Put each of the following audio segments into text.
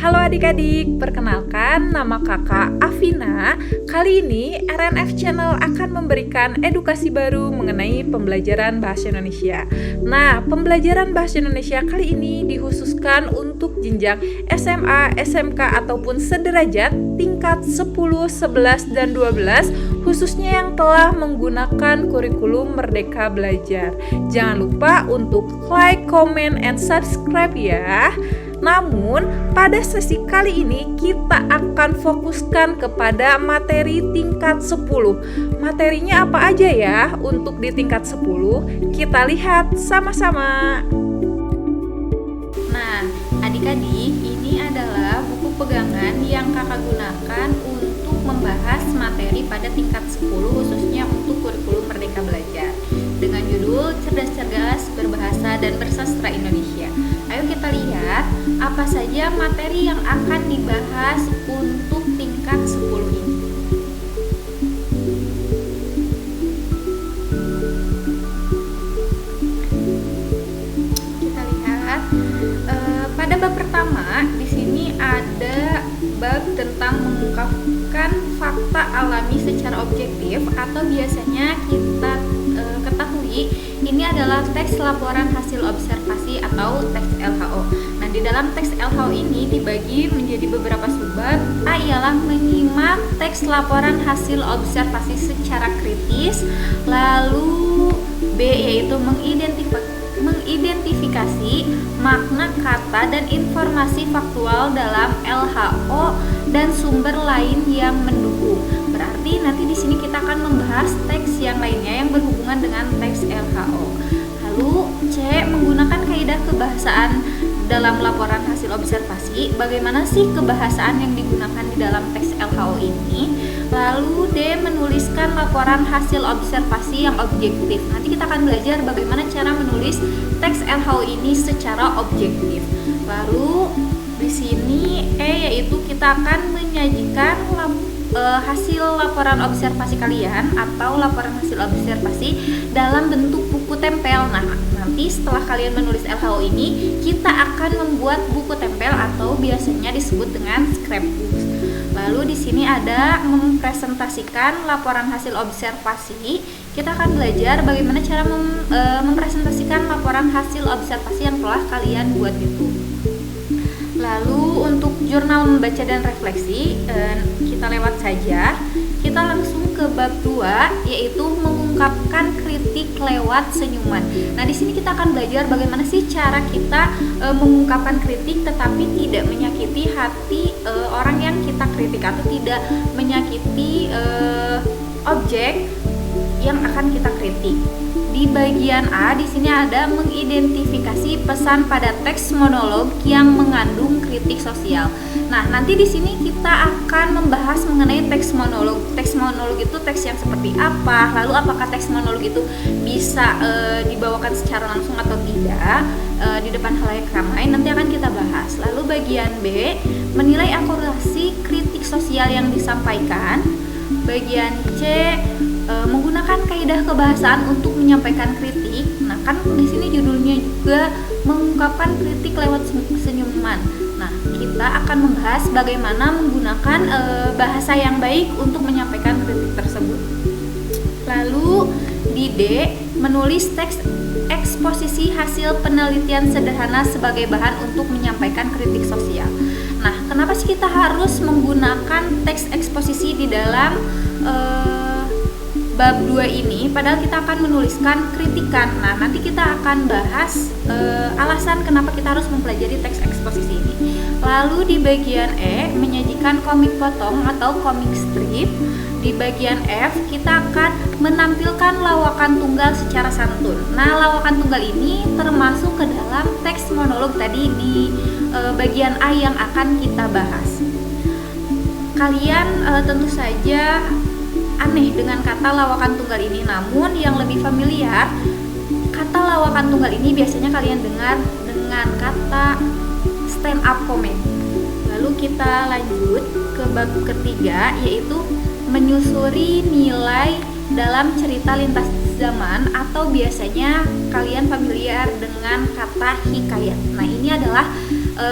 Halo adik-adik, perkenalkan nama kakak Afina. Kali ini RNF Channel akan memberikan edukasi baru mengenai pembelajaran bahasa Indonesia. Nah, pembelajaran bahasa Indonesia kali ini dikhususkan untuk jenjang SMA, SMK ataupun sederajat tingkat 10, 11, dan 12, khususnya yang telah menggunakan kurikulum Merdeka Belajar. Jangan lupa untuk like, comment, and subscribe ya. Namun, pada sesi kali ini kita akan fokuskan kepada materi tingkat 10. Materinya apa aja ya untuk di tingkat 10? Kita lihat sama-sama. Nah, adik-adik, ini adalah buku pegangan yang kakak gunakan untuk membahas materi pada tingkat 10 khususnya untuk kurikulum Merdeka Belajar dengan judul Cerdas-Cerdas Berbahasa dan Bersastra Indonesia. Ayo kita lihat apa saja materi yang akan dibahas untuk tingkat 10 ini. Kita lihat pada bab pertama di sini ada bab tentang mengungkapkan fakta alami secara objektif atau biasanya kita ketahui ini adalah teks laporan hasil observasi atau teks LHO. Nah, di dalam teks LHO ini dibagi menjadi beberapa subbab. A ialah menyimak teks laporan hasil observasi secara kritis. Lalu B yaitu mengidentifikasi makna kata dan informasi faktual dalam LHO dan sumber lain yang mendukung. Berarti nanti di sini kita akan membahas teks yang lainnya yang berhubungan dengan teks LHO. Lalu C, menggunakan kaidah kebahasaan dalam laporan hasil observasi. Bagaimana sih kebahasaan yang digunakan di dalam teks LHO ini? Lalu D, menuliskan laporan hasil observasi yang objektif. Nanti kita akan belajar bagaimana cara menulis teks LHO ini secara objektif. Lalu di sini E, yaitu kita akan menyajikan hasil laporan observasi kalian atau laporan hasil observasi dalam bentuk buku tempel. Nah, nanti setelah kalian menulis LHO ini, kita akan membuat buku tempel atau biasanya disebut dengan scrapbook. Lalu di sini ada mempresentasikan laporan hasil observasi. Kita akan belajar bagaimana cara mempresentasikan laporan hasil observasi yang telah kalian buat itu. Lalu untuk jurnal membaca dan refleksi, kita lewat saja. Kita langsung ke bab 2, yaitu mengungkapkan kritik lewat senyuman. Nah, di sini kita akan belajar bagaimana sih cara kita mengungkapkan kritik tetapi tidak menyakiti hati orang yang kita kritik atau tidak menyakiti objek yang akan kita kritik. Di bagian A di sini ada mengidentifikasi pesan pada teks monolog yang mengandung kritik sosial. Nah, nanti di sini kita akan membahas mengenai teks monolog. Teks monolog itu teks yang seperti apa? Lalu apakah teks monolog itu bisa dibawakan secara langsung atau tidak di depan khalayak ramai? Nanti akan kita bahas. Lalu bagian B, menilai akurasi kritik sosial yang disampaikan. Bagian C, menggunakan kaidah kebahasaan untuk menyampaikan kritik. Nah, kan di sini judulnya juga mengungkapkan kritik lewat senyuman. Nah, kita akan membahas bagaimana menggunakan bahasa yang baik untuk menyampaikan kritik tersebut. Lalu di D, menulis teks eksposisi hasil penelitian sederhana sebagai bahan untuk menyampaikan kritik sosial. Nah, kenapa sih kita harus menggunakan teks eksposisi di dalam bab 2 ini, padahal kita akan menuliskan kritikan. Nah, nanti kita akan bahas alasan kenapa kita harus mempelajari teks eksposisi ini. Lalu di bagian E, menyajikan komik potong atau komik strip. Di bagian F, kita akan menampilkan lawakan tunggal secara santun. Nah, lawakan tunggal ini termasuk ke dalam teks monolog tadi di bagian A yang akan kita bahas. Kalian tentu saja aneh dengan kata lawakan tunggal ini, namun yang lebih familiar kata lawakan tunggal ini biasanya kalian dengar dengan kata stand up comedy. Lalu kita lanjut ke bab ketiga, yaitu menyusuri nilai dalam cerita lintas zaman atau biasanya kalian familiar dengan kata hikayat. Nah, ini adalah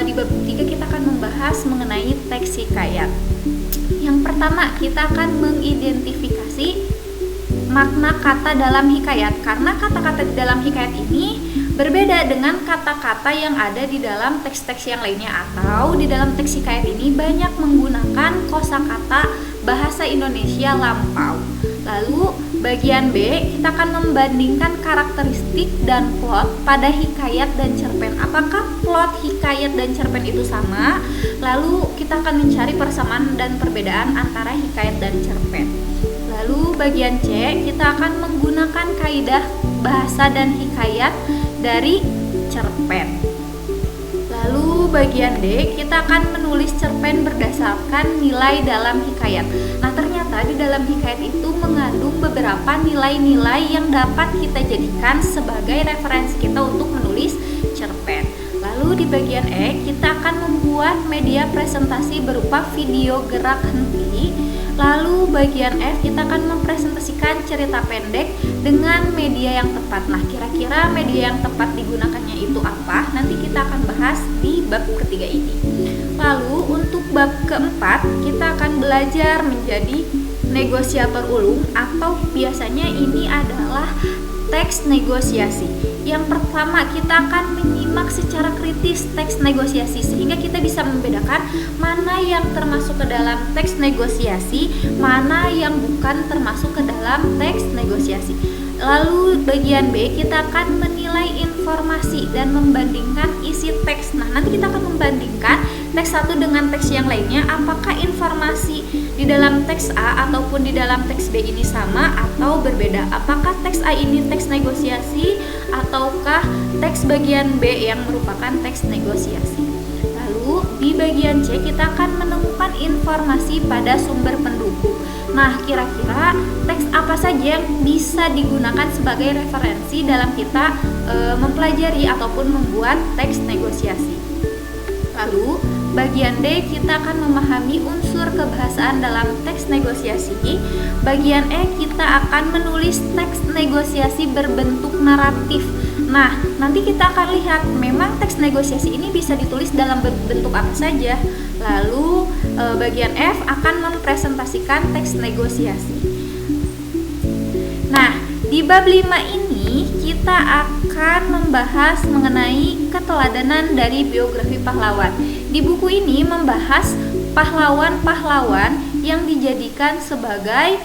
di bab 3 kita akan membahas mengenai teks hikayat. Yang pertama, kita akan mengidentifikasi makna kata dalam hikayat, karena kata-kata di dalam hikayat ini berbeda dengan kata-kata yang ada di dalam teks-teks yang lainnya, atau di dalam teks hikayat ini banyak menggunakan kosakata bahasa Indonesia lampau. Lalu bagian B, kita akan membandingkan karakteristik dan plot pada hikayat dan cerpen. Apakah plot hikayat dan cerpen itu sama? Lalu kita akan mencari persamaan dan perbedaan antara hikayat dan cerpen. Lalu bagian C, kita akan menggunakan kaidah bahasa dan hikayat dari cerpen. Lalu bagian D, kita akan menulis cerpen berdasarkan nilai dalam hikayat. Nah, ternyata di dalam hikayat itu mengandung beberapa nilai-nilai yang dapat kita jadikan sebagai referensi kita untuk menulis cerpen. Lalu di bagian E, kita akan membuat media presentasi berupa video gerak henti. Lalu bagian F, kita akan mempresentasikan cerita pendek dengan media yang tepat. Nah, kira-kira media yang tepat digunakannya itu apa? Nanti kita akan bahas di bab ketiga ini. Lalu untuk bab keempat, kita akan belajar menjadi negosiator ulung, atau biasanya ini adalah teks negosiasi. Yang pertama, kita akan menyimak secara kritis teks negosiasi sehingga kita bisa membedakan mana yang termasuk ke dalam teks negosiasi, mana yang bukan termasuk ke dalam teks negosiasi. Lalu bagian B, kita akan menilai informasi dan membandingkan isi teks. Nah, nanti kita akan membandingkan teks satu dengan teks yang lainnya, apakah informasi di dalam teks A ataupun di dalam teks B ini sama atau berbeda. Apakah teks A ini teks negosiasi ataukah teks bagian B yang merupakan teks negosiasi. Lalu di bagian C, kita akan menemukan informasi pada sumber pendukung. Nah, kira-kira teks apa saja yang bisa digunakan sebagai referensi dalam kita mempelajari ataupun membuat teks negosiasi. Lalu bagian D, kita akan memahami unsur kebahasaan dalam teks negosiasi. Bagian E, kita akan menulis teks negosiasi berbentuk naratif. Nah, nanti kita akan lihat memang teks negosiasi ini bisa ditulis dalam bentuk apa saja. Lalu bagian F akan mempresentasikan teks negosiasi. Nah, di bab 5 ini kita akan membahas mengenai keteladanan dari biografi pahlawan. Di buku ini membahas pahlawan-pahlawan yang dijadikan sebagai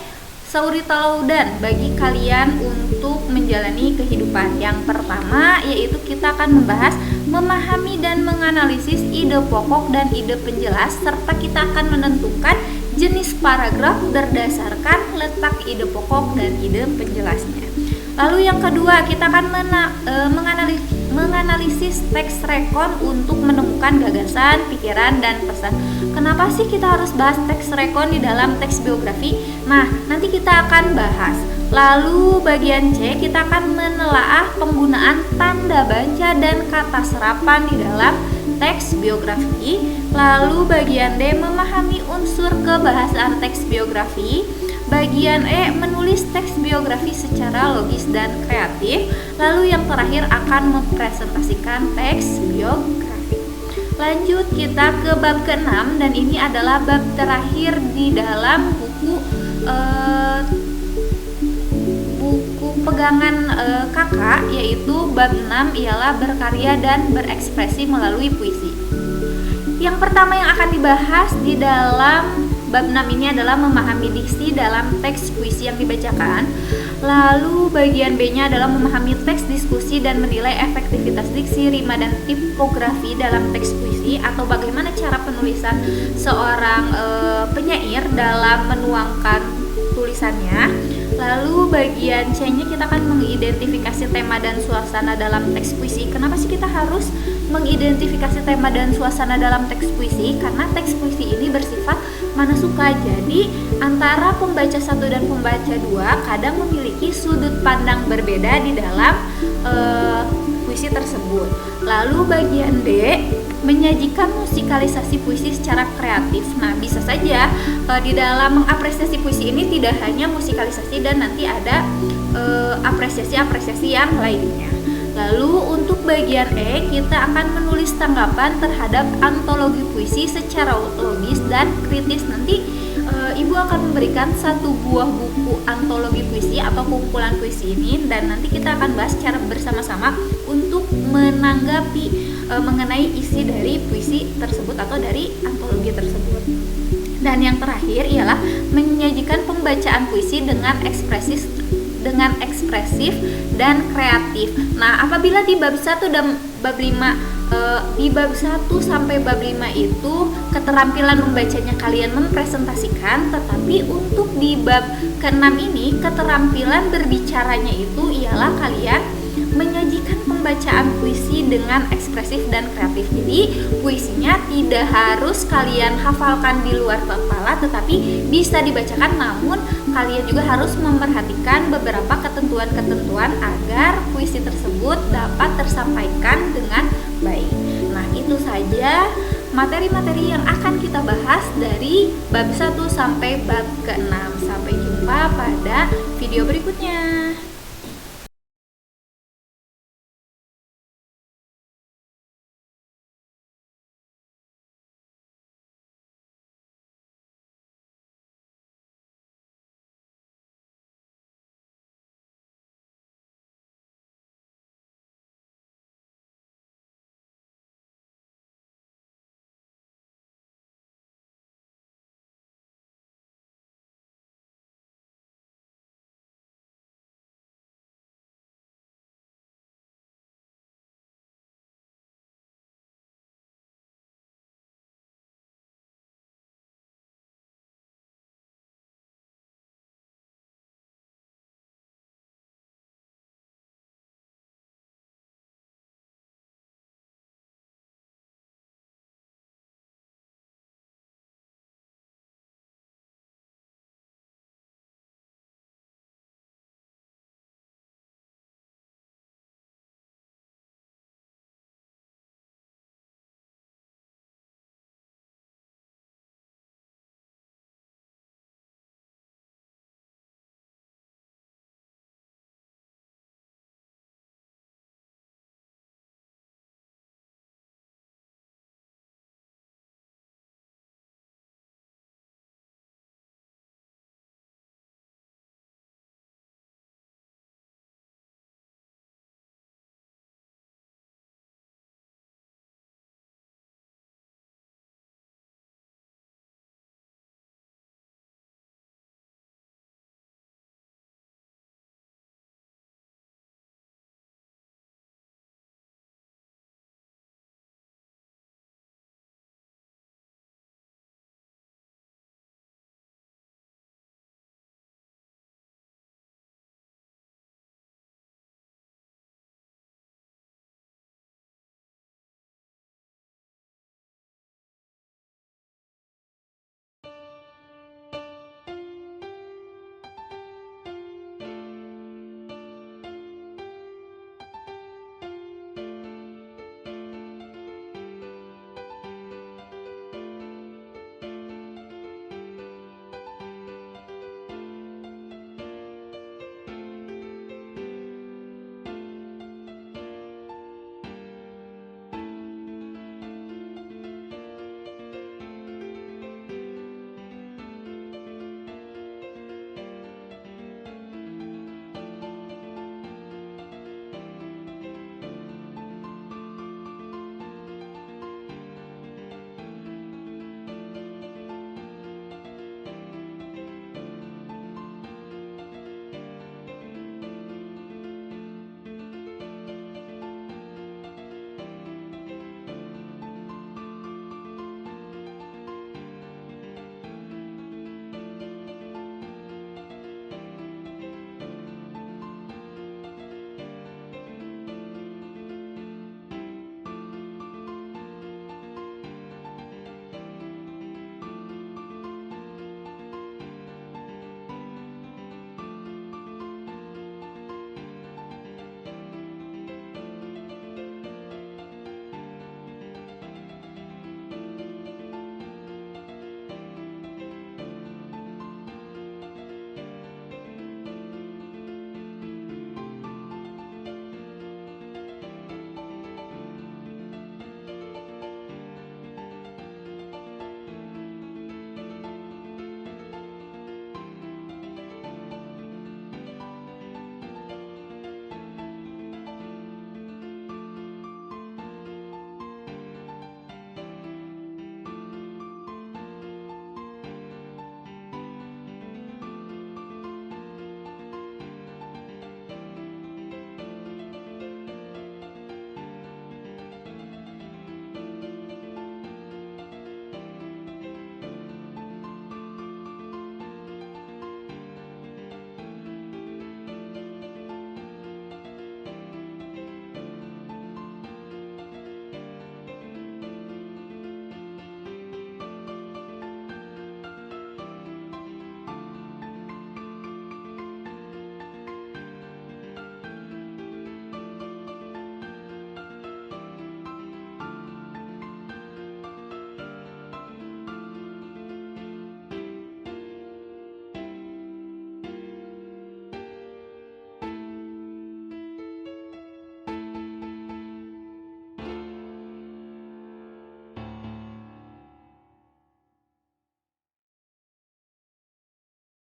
suri teladan bagi kalian untuk menjalani kehidupan. Yang pertama yaitu kita akan membahas memahami dan menganalisis ide pokok dan ide penjelas, serta kita akan menentukan jenis paragraf berdasarkan letak ide pokok dan ide penjelasnya. Lalu yang kedua, kita akan menganalisis teks rekon untuk menemukan gagasan, pikiran, dan pesan. Kenapa sih kita harus bahas teks rekon di dalam teks biografi? Nah, nanti kita akan bahas. Lalu bagian C, kita akan menelaah penggunaan tanda baca dan kata serapan di dalam teks biografi. Lalu bagian D, memahami unsur kebahasaan teks biografi. Bagian E, menulis teks biografi secara logis dan kreatif. Lalu yang terakhir akan mempresentasikan teks biografi. Lanjut kita ke bab ke-6, dan ini adalah bab terakhir di dalam buku pegangan kakak, yaitu bab 6 ialah berkarya dan berekspresi melalui puisi. Yang pertama yang akan dibahas di dalam bab 6 ini adalah memahami diksi dalam teks puisi yang dibacakan. Lalu bagian B-nya adalah memahami teks diskusi dan menilai efektivitas diksi, rima, dan tipografi dalam teks puisi, atau bagaimana cara penulisan seorang penyair dalam menuangkan tulisannya. Lalu bagian C-nya kita akan mengidentifikasi tema dan suasana dalam teks puisi. Kenapa sih kita harus mengidentifikasi tema dan suasana dalam teks puisi? Karena teks puisi ini bersifat manasuka. Jadi antara pembaca 1 dan pembaca 2 kadang memiliki sudut pandang berbeda di dalam puisi tersebut. Lalu bagian D, menyajikan musikalisasi puisi secara kreatif. Nah, bisa saja di dalam mengapresiasi puisi ini tidak hanya musikalisasi dan nanti ada apresiasi-apresiasi yang lainnya. Lalu untuk bagian E, kita akan menulis tanggapan terhadap antologi puisi secara logis dan kritis. Nanti Ibu akan memberikan satu buah buku antologi puisi atau kumpulan puisi ini, dan nanti kita akan bahas secara bersama-sama untuk menanggapi mengenai isi dari puisi tersebut atau dari antologi tersebut. Dan yang terakhir ialah menyajikan pembacaan puisi dengan ekspresif dan kreatif. Nah, apabila di bab 1 dan bab 5 di bab 1 sampai bab 5 itu keterampilan membacanya kalian mempresentasikan, tetapi untuk di bab ke-6 ini keterampilan berbicaranya itu ialah kalian menyajikan pembacaan puisi dengan ekspresif dan kreatif. Jadi puisinya tidak harus kalian hafalkan di luar kepala, tetapi bisa dibacakan, namun kalian juga harus memperhatikan beberapa ketentuan-ketentuan agar puisi tersebut dapat tersampaikan dengan baik. Nah, itu saja materi-materi yang akan kita bahas dari bab 1 sampai bab ke-6. Sampai jumpa pada video berikutnya.